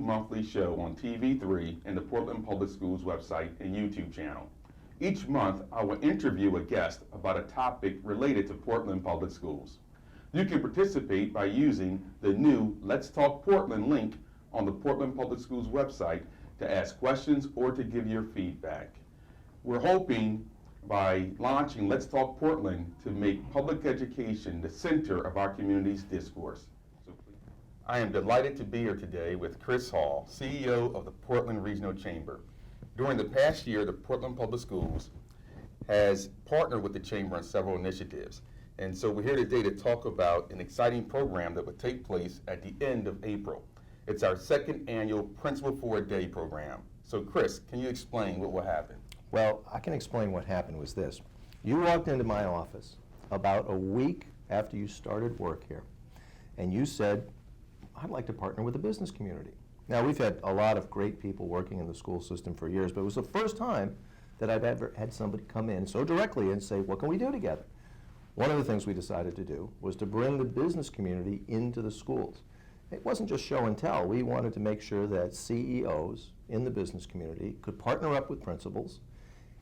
monthly show on TV3 and the Portland Public Schools website and YouTube channel. Each month, I will interview a guest about a topic related to Portland Public Schools. You can participate by using the new Let's Talk Portland link on the Portland Public Schools website to ask questions or to give your feedback. We're hoping by launching Let's Talk Portland to make public education the center of our community's discourse. I am delighted to be here today with Chris Hall, CEO of the Portland Regional Chamber. During the past year, the Portland Public Schools has partnered with the Chamber on several initiatives. And so we're here today to talk about an exciting program that will take place at the end of April. It's our second annual Principal for a Day program. So Chris, can you explain what will happen? Well, I can explain what happened was this. You walked into my office about a week after you started work here, and you said, I'd like to partner with the business community. Now, we've had a lot of great people working in the school system for years, but it was the first time that I've ever had somebody come in so directly and say, what can we do together? One of the things we decided to do was to bring the business community into the schools. It wasn't just show and tell. We wanted to make sure that CEOs in the business community could partner up with principals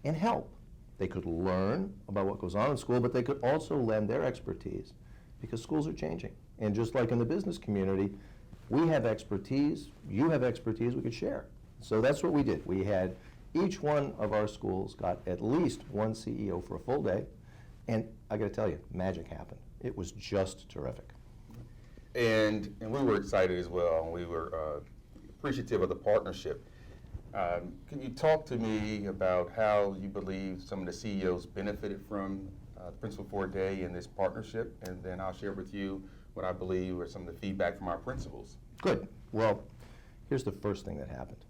and help. They could learn about what goes on in school, but they could also lend their expertise because schools are changing. And just like in the business community, we have expertise, you have expertise, we could share. So that's what we did. We had each one of our schools got at least one CEO for a full day, and I got to tell you, magic happened. It was just terrific. And we were excited as well. We were appreciative of the partnership. Can you talk to me about how you believe some of the CEOs benefited from the Principal for a Day and this partnership? And then I'll share with you what I believe are some of the feedback from our principals. Good. Well, here's the first thing that happened.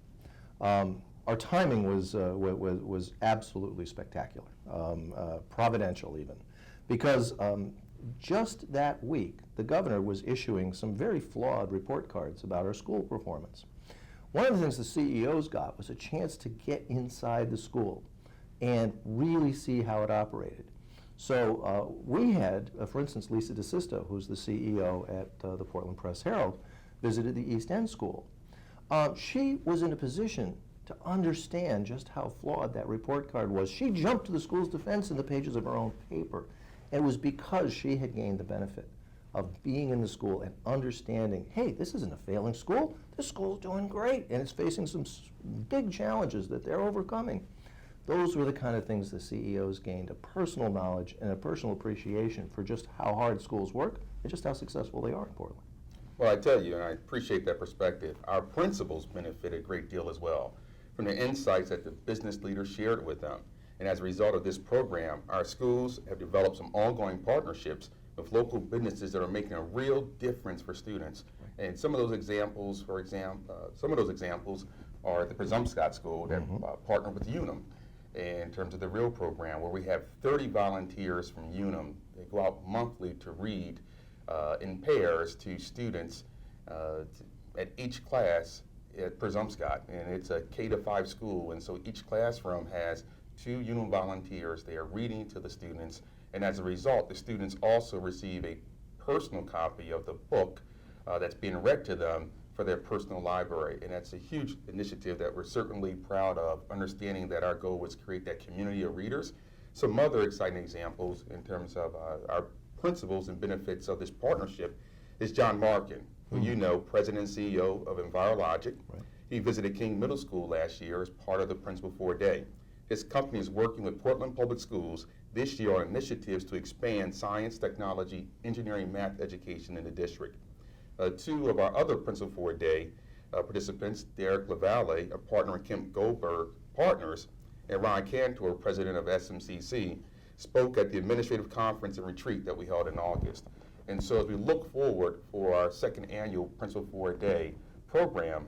Our timing was absolutely spectacular, providential even, because just that week, the governor was issuing some very flawed report cards about our school performance. One of the things the CEOs got was a chance to get inside the school and really see how it operated. So we had, for instance, Lisa DeSisto, who's the CEO at the Portland Press Herald, visited the East End School. She was in a position to understand just how flawed that report card was. She jumped to the school's defense in the pages of her own paper. And it was because she had gained the benefit of being in the school and understanding, hey, this isn't a failing school. This school's doing great, and it's facing some big challenges that they're overcoming. Those were the kind of things the CEOs gained, a personal knowledge and a personal appreciation for just how hard schools work and just how successful they are in Portland. Well, I tell you, and I appreciate that perspective, our principals benefited a great deal as well from the insights that the business leaders shared with them. And as a result of this program, our schools have developed some ongoing partnerships with local businesses that are making a real difference for students. And some of those examples, are at the Presumpscot School that partnered with Unum in terms of the REAL program, where we have 30 volunteers from Unum. They go out monthly to read in pairs to students at each class at Presumpscot. And it's a K-5 school, and so each classroom has 2 Unum volunteers. They are reading to the students, and as a result, the students also receive a personal copy of the book that's being read to them for their personal library. And that's a huge initiative that we're certainly proud of, understanding that our goal was to create that community of readers. Some other exciting examples in terms of our principles and benefits of this partnership is John Markin, who you know, President and CEO of EnviroLogic. Right. He visited King Middle School last year as part of the Principal for a Day. His company is working with Portland Public Schools this year on initiatives to expand science, technology, engineering, math education in the district. 2 of our other Principal for a Day participants, Derek LaValle, a partner in Kemp Goldberg Partners, and Ron Cantor, president of SMCC, spoke at the administrative conference and retreat that we held in August. And so as we look forward for our second annual Principal for a Day program,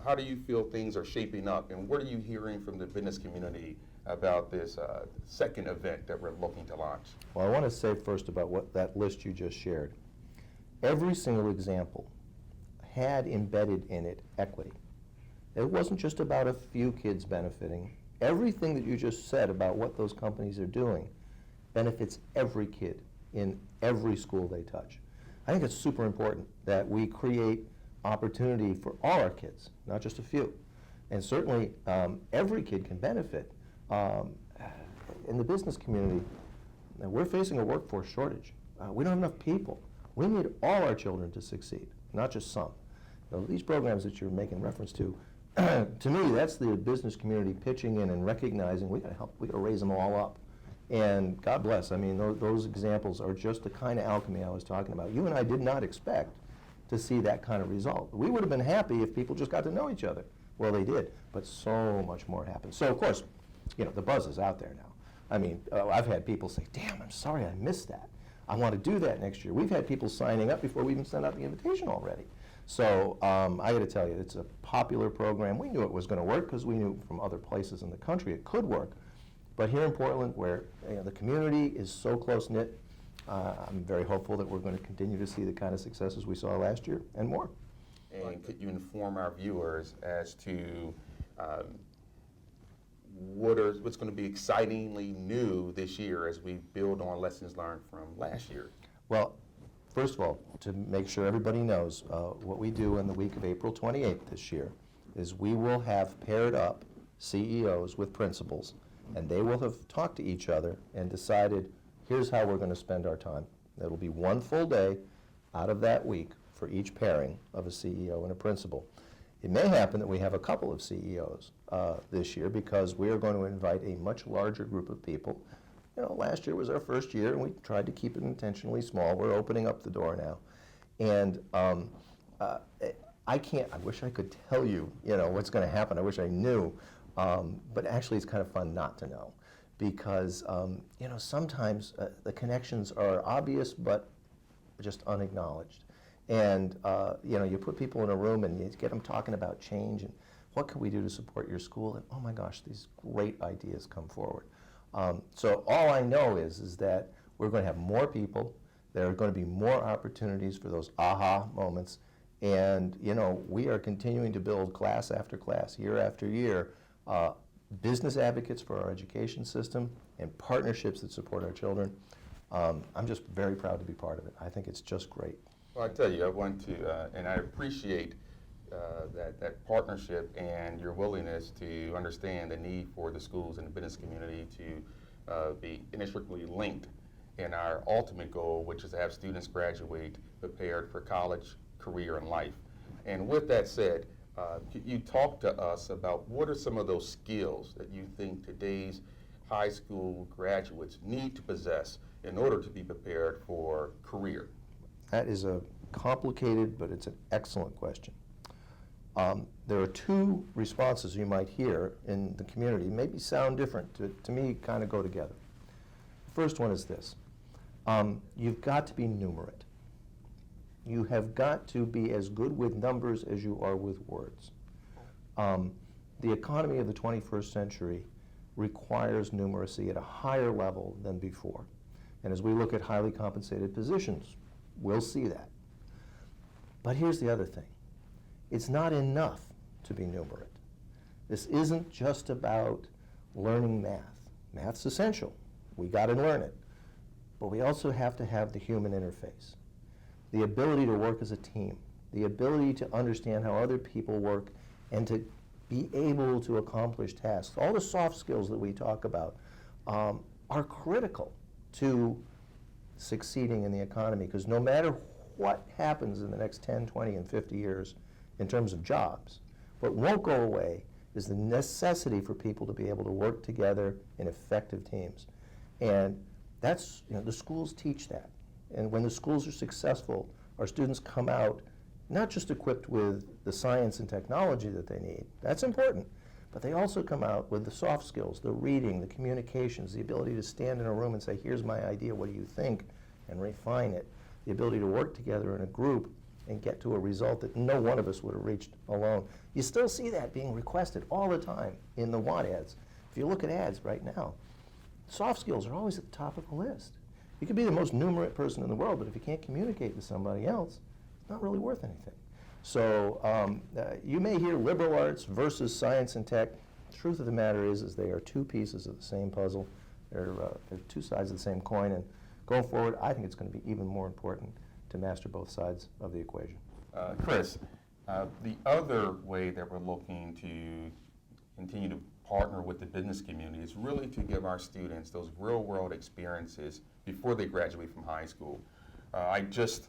how do you feel things are shaping up, and what are you hearing from the business community about this second event that we're looking to launch? Well, I want to say first about what that list you just shared. Every single example had embedded in it equity. It wasn't just about a few kids benefiting. Everything that you just said about what those companies are doing benefits every kid in every school they touch. I think it's super important that we create opportunity for all our kids, not just a few. And certainly, every kid can benefit. In the business community, we're facing a workforce shortage. We don't have enough people. We need all our children to succeed, not just some. These programs that you're making reference to me, that's the business community pitching in and recognizing we got to help, we got to raise them all up. And God bless, I mean, those examples are just the kind of alchemy I was talking about. You and I did not expect to see that kind of result. We would have been happy if people just got to know each other. Well, they did, but so much more happened. So, of course, the buzz is out there now. I mean, I've had people say, damn, I'm sorry I missed that. I want to do that next year. We've had people signing up before we even sent out the invitation already. So I got to tell you, it's a popular program. We knew it was going to work because we knew from other places in the country it could work. But here in Portland, where the community is so close-knit, I'm very hopeful that we're going to continue to see the kind of successes we saw last year and more. And could you inform our viewers as to what's going to be excitingly new this year as we build on lessons learned from last year? Well, first of all, to make sure everybody knows, what we do in the week of April 28th this year is we will have paired up CEOs with principals, and they will have talked to each other and decided, here's how we're going to spend our time. It'll be one full day out of that week for each pairing of a CEO and a principal. It may happen that we have a couple of CEOs this year because we are going to invite a much larger group of people. Last year was our first year, and we tried to keep it intentionally small. We're opening up the door now. And I wish I could tell you, what's going to happen. I wish I knew. But actually, it's kind of fun not to know because, sometimes the connections are obvious but just unacknowledged. And, you put people in a room and you get them talking about change and what can we do to support your school? And, oh my gosh, these great ideas come forward. So all I know is that we're going to have more people. There are going to be more opportunities for those aha moments. And, we are continuing to build class after class, year after year, business advocates for our education system and partnerships that support our children. I'm just very proud to be part of it. I think it's just great. Well, I tell you, I want to, and I appreciate that partnership and your willingness to understand the need for the schools and the business community to be inextricably linked in our ultimate goal, which is to have students graduate prepared for college, career, and life. And with that said, could you talk to us about what are some of those skills that you think today's high school graduates need to possess in order to be prepared for career? That is a complicated, but it's an excellent question. There are two responses you might hear in the community, maybe sound different, to me kind of go together. The first one is this. You've got to be numerate. You have got to be as good with numbers as you are with words. The economy of the 21st century requires numeracy at a higher level than before. And as we look at highly compensated positions, we'll see that. But here's the other thing. It's not enough to be numerate. This isn't just about learning math. Math's essential. We got to learn it. But we also have to have the human interface, the ability to work as a team, the ability to understand how other people work and to be able to accomplish tasks. All the soft skills that we talk about are critical to succeeding in the economy, because no matter what happens in the next 10, 20, and 50 years in terms of jobs, what won't go away is the necessity for people to be able to work together in effective teams. And that's, the schools teach that. And when the schools are successful, our students come out not just equipped with the science and technology that they need, that's important, but they also come out with the soft skills, the reading, the communications, the ability to stand in a room and say, here's my idea, what do you think, and refine it, the ability to work together in a group and get to a result that no one of us would have reached alone. You still see that being requested all the time in the want ads. If you look at ads right now, soft skills are always at the top of the list. You could be the most numerate person in the world, but if you can't communicate with somebody else, it's not really worth anything. So you may hear liberal arts versus science and tech. The truth of the matter is they are two pieces of the same puzzle. They're two sides of the same coin, and going forward, I think it's going to be even more important to master both sides of the equation. Chris, The other way that we're looking to continue to partner with the business community is really to give our students those real-world experiences before they graduate from high school. I just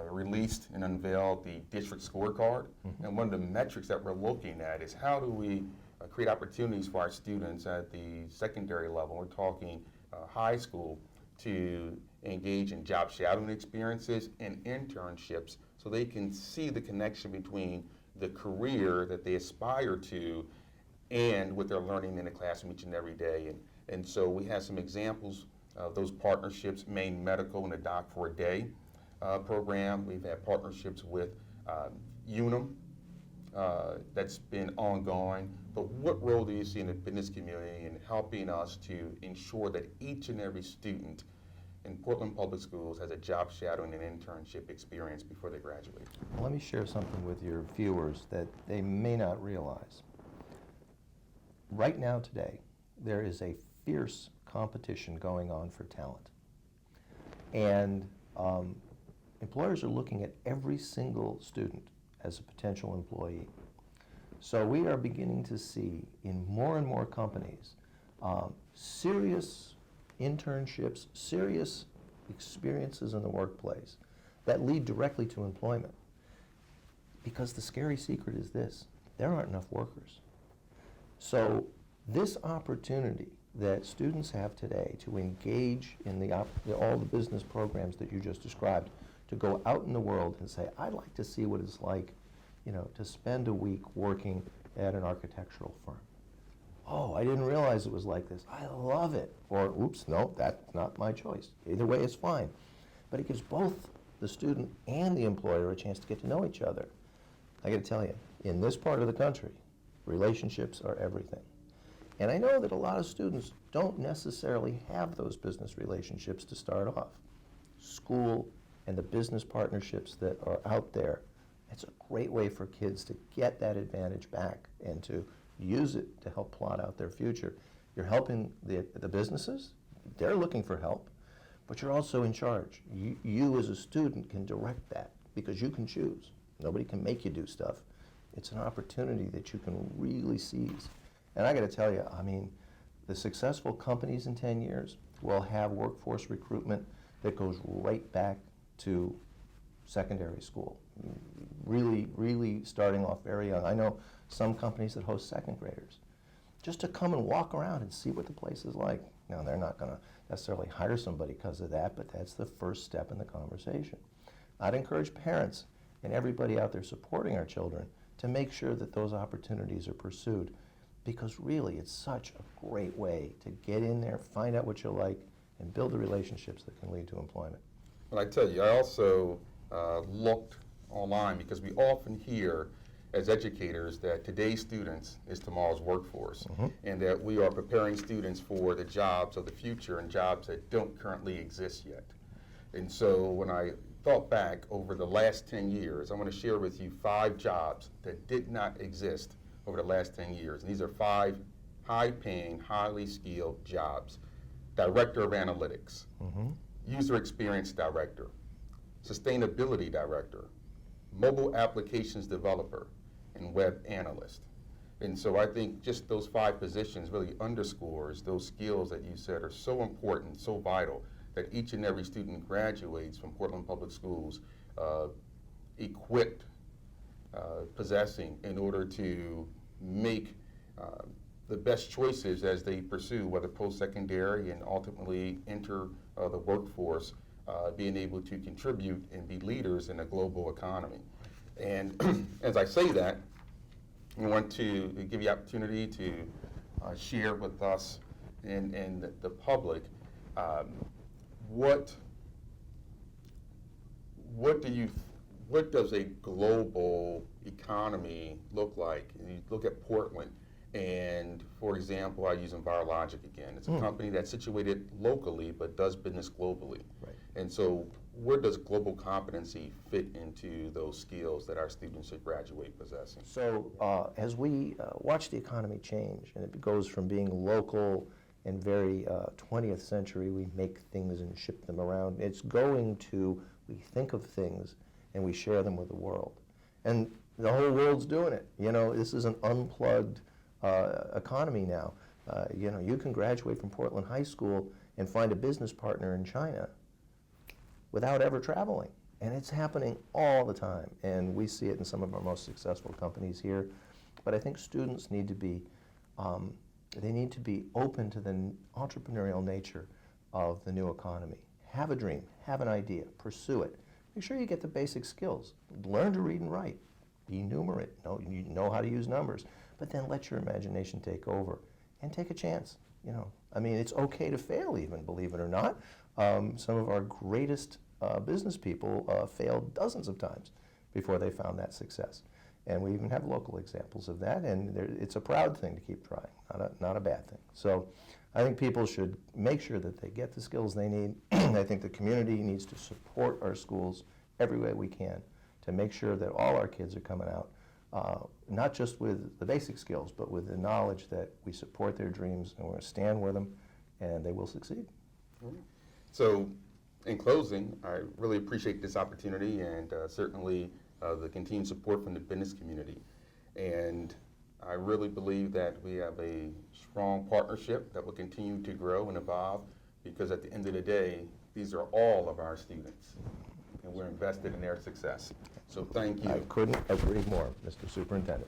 released and unveiled the district scorecard, and one of the metrics that we're looking at is how do we create opportunities for our students at the secondary level, we're talking high school, to engage in job shadowing experiences and internships so they can see the connection between the career that they aspire to and what they're learning in the classroom each and every day. And so we have some examples of those partnerships: Maine Medical and the Doc for a Day program. We've had partnerships with Unum that's been ongoing. But what role do you see in the business community in helping us to ensure that each and every student in Portland Public Schools has a job shadowing and internship experience before they graduate? Let me share something with your viewers that they may not realize. Right now today, there is a fierce competition going on for talent. And employers are looking at every single student as a potential employee. So we are beginning to see in more and more companies serious internships, serious experiences in the workplace that lead directly to employment. Because the scary secret is this: there aren't enough workers. So this opportunity that students have today to engage in all the business programs that you just described, to go out in the world and say, I'd like to see what it's like, to spend a week working at an architectural firm. Oh, I didn't realize it was like this. I love it. Or, oops, no, that's not my choice. Either way is fine. But it gives both the student and the employer a chance to get to know each other. I got to tell you, in this part of the country, relationships are everything. And I know that a lot of students don't necessarily have those business relationships to start off. School and the business partnerships that are out there, it's a great way for kids to get that advantage back and to use it to help plot out their future. You're helping the businesses, they're looking for help, but you're also in charge. You as a student can direct that because you can choose. Nobody can make you do stuff. It's an opportunity that you can really seize. And I got to tell you, I mean, the successful companies in 10 years will have workforce recruitment that goes right back to secondary school. Really, really starting off very young. I know some companies that host second graders just to come and walk around and see what the place is like. Now, they're not going to necessarily hire somebody because of that, but that's the first step in the conversation. I'd encourage parents and everybody out there supporting our children to make sure that those opportunities are pursued, because really it's such a great way to get in there, find out what you like, and build the relationships that can lead to employment. Well, I tell you, I also looked online because we often hear as educators that today's students is tomorrow's workforce, and that we are preparing students for the jobs of the future and jobs that don't currently exist yet. And so when I thought back over the last 10 years, I want to share with you 5 jobs that did not exist over the last 10 years. And these are 5 high-paying, highly skilled jobs. Director of Analytics, User Experience Director, Sustainability Director, Mobile Applications Developer, and Web Analyst. And so I think just those 5 positions really underscores those skills that you said are so important, so vital, that each and every student graduates from Portland Public Schools equipped, possessing, in order to make the best choices as they pursue, whether post-secondary and ultimately enter the workforce, being able to contribute and be leaders in a global economy. And as I say that, I want to give you the opportunity to share with us and the public what does a global economy look like? And you look at Portland, and for example, I use Envirologic again. It's a company that's situated locally but does business globally. Right. And so where does global competency fit into those skills that our students should graduate possessing? So as we watch the economy change, and it goes from being local and very 20th century, we make things and ship them around, it's going to, we think of things and we share them with the world. And The whole world's doing it. You know, this is an unplugged economy now. You know, you can graduate from Portland High School and find a business partner in China without ever traveling. And it's happening all the time. And we see it in some of our most successful companies here. But I think students need to be, they need to be open to the entrepreneurial nature of the new economy. Have a dream, have an idea, pursue it. Make sure you get the basic skills. Learn to read and write. Be numerate. You know how to use numbers. But then let your imagination take over and take a chance. You know, I mean, it's okay to fail even, believe it or not. Some of our greatest business people failed dozens of times before they found that success. And we even have local examples of that, and it's a proud thing to keep trying, not a bad thing. So I think people should make sure that they get the skills they need. I think the community needs to support our schools every way we can to make sure that all our kids are coming out, not just with the basic skills, but with the knowledge that we support their dreams and we're going to stand with them, and they will succeed. So, in closing, I really appreciate this opportunity and certainly the continued support from the business community. And I really believe that we have a strong partnership that will continue to grow and evolve, because at the end of the day, these are all of our students, and we're invested in their success. So thank you. I couldn't agree more, Mr. Superintendent.